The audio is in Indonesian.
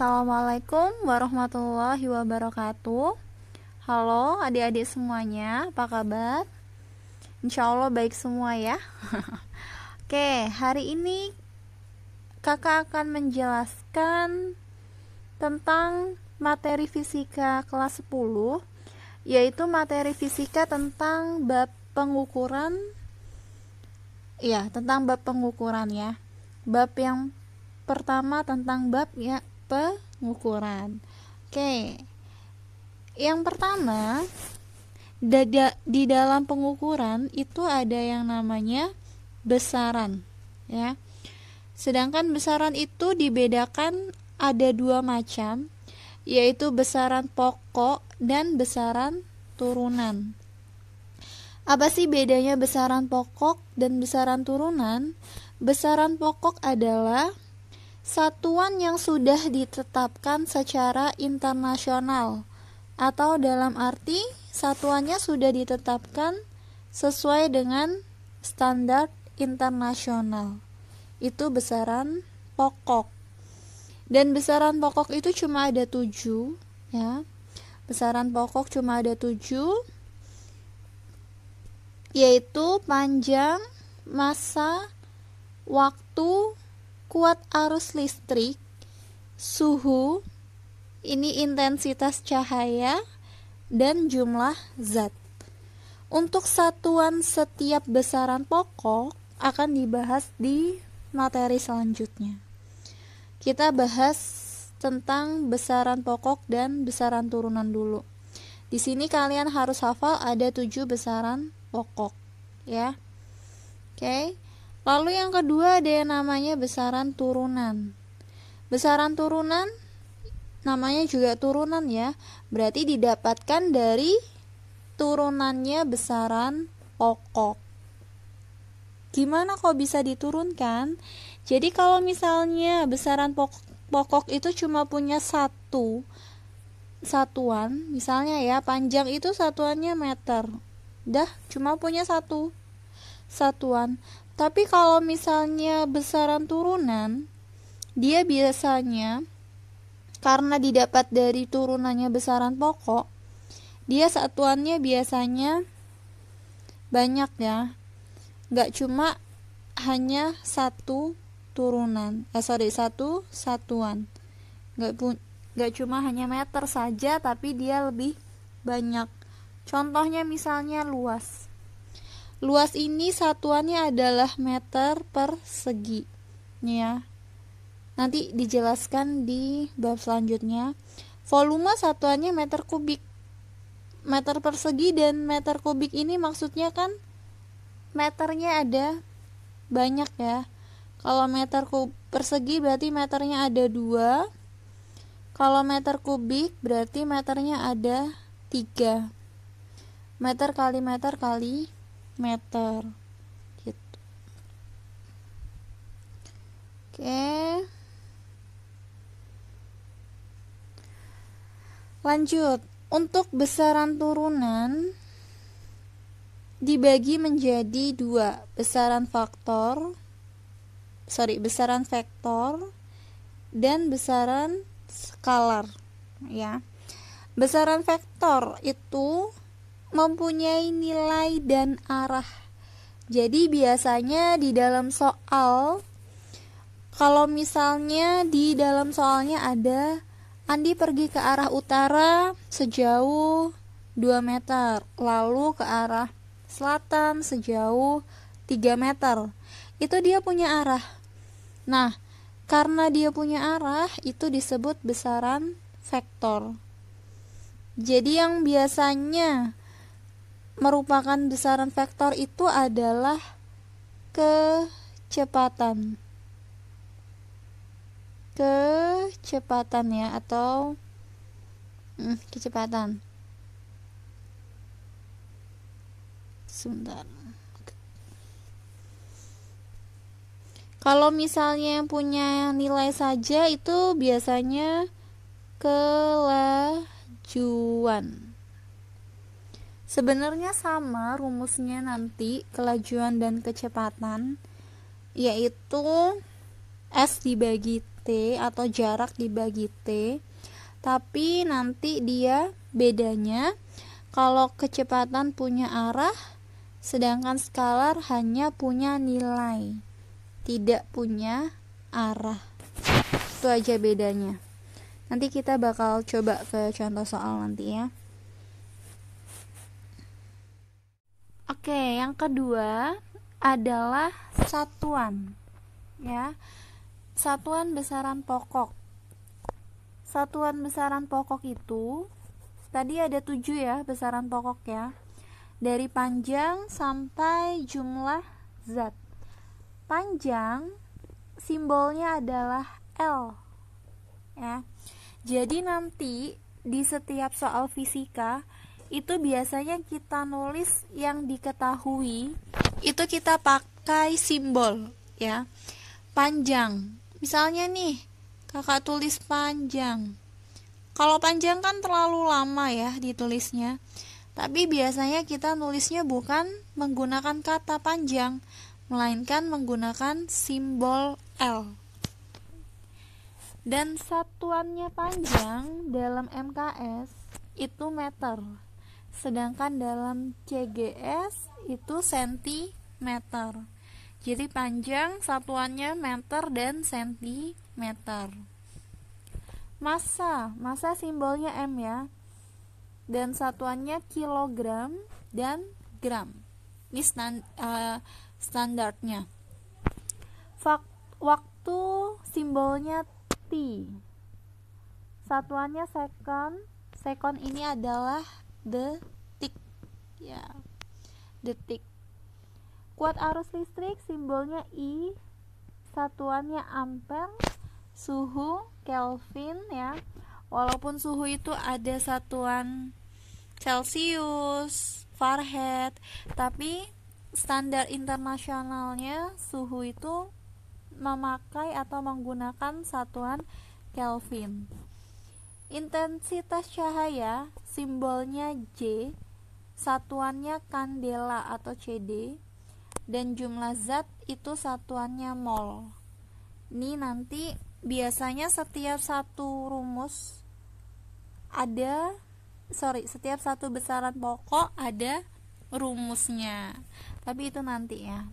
Assalamualaikum warahmatullahi wabarakatuh. Halo adik-adik semuanya, apa kabar? Insya Allah baik semua ya. Oke, hari ini kakak akan menjelaskan tentang materi fisika kelas 10, yaitu materi fisika tentang bab pengukuran. Ya, tentang bab pengukuran ya. Bab yang pertama tentang bab ya pengukuran. Oke. Yang pertama, di dalam pengukuran itu ada yang namanya besaran ya. Sedangkan besaran itu dibedakan ada dua macam, yaitu besaran pokok dan besaran turunan. Apa sih bedanya besaran pokok dan besaran turunan? Besaran pokok adalah satuan yang sudah ditetapkan secara internasional, atau dalam arti satuannya sudah ditetapkan sesuai dengan standar internasional. Itu besaran pokok. Dan besaran pokok itu cuma ada 7 ya. Besaran pokok cuma ada 7, yaitu panjang, massa, waktu, kuat arus listrik, suhu, ini intensitas cahaya, dan jumlah zat. Untuk satuan setiap besaran pokok akan dibahas di materi selanjutnya. Kita bahas tentang besaran pokok dan besaran turunan dulu. Di sini kalian harus hafal ada 7 besaran pokok ya. Oke. Lalu yang kedua ada yang namanya besaran turunan. Besaran turunan namanya juga turunan ya, berarti didapatkan dari turunannya besaran pokok. Gimana kok bisa diturunkan? Jadi kalau misalnya besaran pokok itu cuma punya satu satuan, misalnya ya panjang itu satuannya meter, dah cuma punya satu satuan. Tapi kalau misalnya besaran turunan, dia biasanya karena didapat dari turunannya besaran pokok, dia satuannya biasanya banyak ya, nggak cuma hanya satu satu satuan, nggak cuma hanya meter saja, tapi dia lebih banyak. Contohnya misalnya luas ini satuannya adalah meter persegi ya. Nanti dijelaskan di bab selanjutnya. Volume satuannya meter kubik. Meter persegi dan meter kubik ini maksudnya kan meternya ada banyak ya. Kalau meter persegi berarti meternya ada 2. Kalau meter kubik berarti meternya ada 3. Meter kali meter kali meter gitu. Oke. Lanjut, untuk besaran turunan dibagi menjadi 2, besaran vektor dan besaran skalar ya. Besaran vektor itu mempunyai nilai dan arah. Jadi biasanya di dalam soal, kalau misalnya di dalam soalnya ada Andi pergi ke arah utara sejauh 2 meter, lalu ke arah selatan sejauh 3 meter. Itu dia punya arah. Nah, karena dia punya arah, itu disebut besaran vektor. Jadi yang biasanya merupakan besaran vektor itu adalah kecepatan ya, atau kecepatan. Sebentar. Kalau misalnya yang punya nilai saja itu biasanya kelajuan. Sebenarnya sama rumusnya nanti kelajuan dan kecepatan, yaitu S dibagi T atau jarak dibagi T, tapi nanti dia bedanya kalau kecepatan punya arah, sedangkan skalar hanya punya nilai, tidak punya arah. Itu aja bedanya. Nanti kita bakal coba ke contoh soal nanti ya. Oke, yang kedua adalah satuan. Ya. Satuan besaran pokok. Satuan besaran pokok itu tadi ada 7 ya besaran pokok ya. Dari panjang sampai jumlah zat. Panjang simbolnya adalah L. Ya. Jadi nanti di setiap soal fisika itu biasanya kita nulis yang diketahui itu kita pakai simbol ya. Panjang. Misalnya nih, kakak tulis panjang. Kalau panjang kan terlalu lama ya ditulisnya. Tapi biasanya kita nulisnya bukan menggunakan kata panjang, melainkan menggunakan simbol L. Dan satuannya panjang dalam MKS itu meter. Sedangkan dalam CGS itu sentimeter. Jadi panjang satuannya meter dan sentimeter. Massa simbolnya M ya. Dan satuannya kilogram dan gram. Ini standarnya. Waktu simbolnya T. Satuannya second. Second ini adalah detik ya. Detik. Kuat arus listrik simbolnya I, satuannya ampere, suhu Kelvin ya. Walaupun suhu itu ada satuan Celcius, Fahrenheit, tapi standar internasionalnya suhu itu memakai atau menggunakan satuan Kelvin. Intensitas cahaya simbolnya J, satuannya kandela atau CD. Dan jumlah zat itu satuannya mol. Ini nanti biasanya setiap satu besaran pokok ada rumusnya. Tapi itu nanti ya.